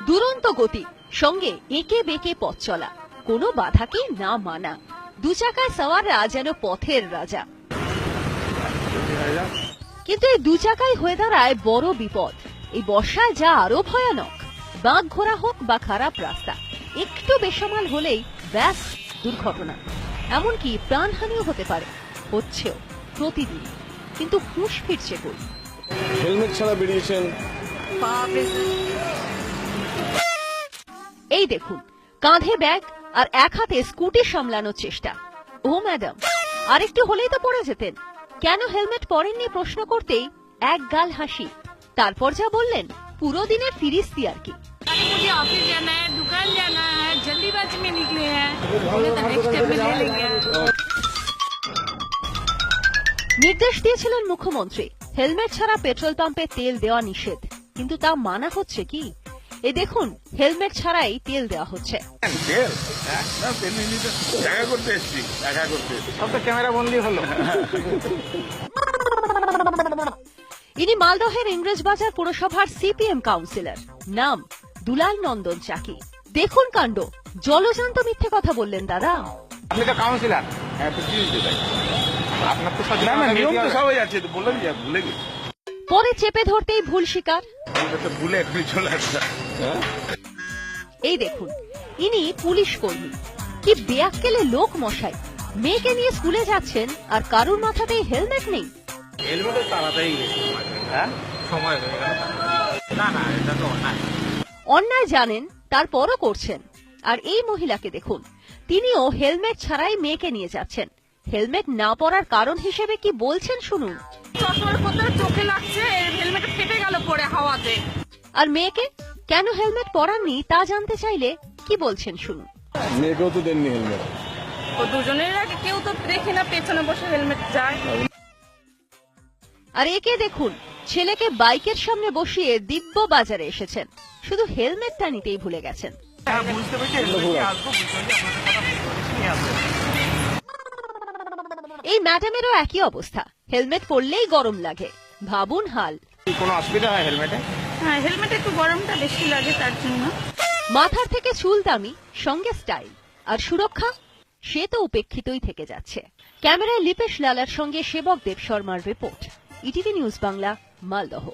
দুরন্ত গতি, সঙ্গে একে বেঁকে পথ চলা, কোনো বাধাকে না মানা, দু চাকায় সওয়াররা যেন পথের রাজা। কিন্তু এই দু চাকাই হয়ে দাঁড়ায় বড় বিপদ। এই বর্ষায় যা আরো ভয়ানক, বাঁক ঘোরা হোক বা খারাপ রাস্তা, একটু বেসামাল হলেই ব্যাস দুর্ঘটনা, এমনকি প্রাণহানিও হতে পারে, হচ্ছেও প্রতিদিন। কিন্তু হুঁশ ফিরছে কই? হেলমেট ছাড়া বেরিয়েছেন। এই দেখুন, কাঁধে ব্যাগ আর এক হাতে স্কুটি সামলানোর চেষ্টা। ও ম্যাডাম, আরেকটু হলেই তো পড়ে যেতেন। কেন হেলমেট পরেননি প্রশ্ন করতেই এক গাল হাসি, তারপর যা বললেন পুরো দিনের ফিরিস্তি আর কি। मुझे ऑफिस जाना है, दुकान जाना है, जल्दीबाजी में निकले हैं, तो नेक्स्ट स्टेप में ले लेंगे। নির্দেশ দিয়েছিলেন মুখ্যমন্ত্রী, হেলমেট ছাড়া পেট্রোল পাম্পে তেল দেওয়া নিষেধ, কিন্তু তা মানা হচ্ছে কি? এ দেখুন, হেলমেট ছাড়াই তেল দেওয়া হচ্ছে। ক্যামেরা বন্দী হলো। ইনি মালদহের ইংরেজবাজার পুরসভার সিপিএম কাউন্সিলর, নাম দুলাল নন্দন চাকি। দেখুন কাণ্ড, জলজান্ত মিথ্যে কথা বললেন দাদা। আপনি তো কাউন্সিলর। আপনার তো নিয়ম তো সবাই আছে, বললেন যে ভুলে গেছি। পরে চেপে ধরতেই ভুল স্বীকার। ভুলে এখনই চলে আসছে। এই দেখুন, ইনি পুলিশ কর্মী। কি বেয়াক্কেলে লোক মশাই, মেয়েকে নিয়ে স্কুলে যাচ্ছেন আর কারুর মাথাতেই হেলমেট নেই। হেলমেটে তাড়াতাড়ি সময় হয়ে গেল। না না, এটা তো অন্যায়। অন্যায় জানেন, তারপরও করছেন। আর এই মহিলাকে দেখুন, তিনিও হেলমেট ছাড়াই মেয়েকে নিয়ে যাচ্ছেন। হেলমেট না পরার কারণ হিসেবে কি বলছেন শুনুন। চশমার পরে চোখে লাগছে, হেলমেট ফেটে গেল পরে হাওয়াতে। আর মেয়েকে কেন হেলমেট পরাননি তা জানতে চাইলে কি বলছেন শুনুন। মেয়েকেও তো দেননি হেলমেট। ও দুজনের আগে কেউ তো দেখি না পেছনে বসে হেলমেট যায়। আর একে দেখুন, ছেলেকে বাইকের সামনে বসিয়ে দিব্য বাজারে এসেছেন, শুধু হেলমেটটা নিতেই ভুলে গেছেন। এই ম্যাডামেরও একই অবস্থা, হেলমেট পরলেই গরম লাগে। ভাবুন হাল। কোনো অসুবিধা হয় হেলমেটে? হ্যাঁ, হেলমেটে একটু গরমটা বেশি লাগে তার জন্য। মাথার থেকে চুল দামি, সঙ্গে স্টাইল আর সুরক্ষা, সে তো উপেক্ষিতই থেকে যাচ্ছে। ক্যামেরায় লিপেশ লালার সঙ্গে সেবক দেব শর্মার report, ETV news Bangla, Malda.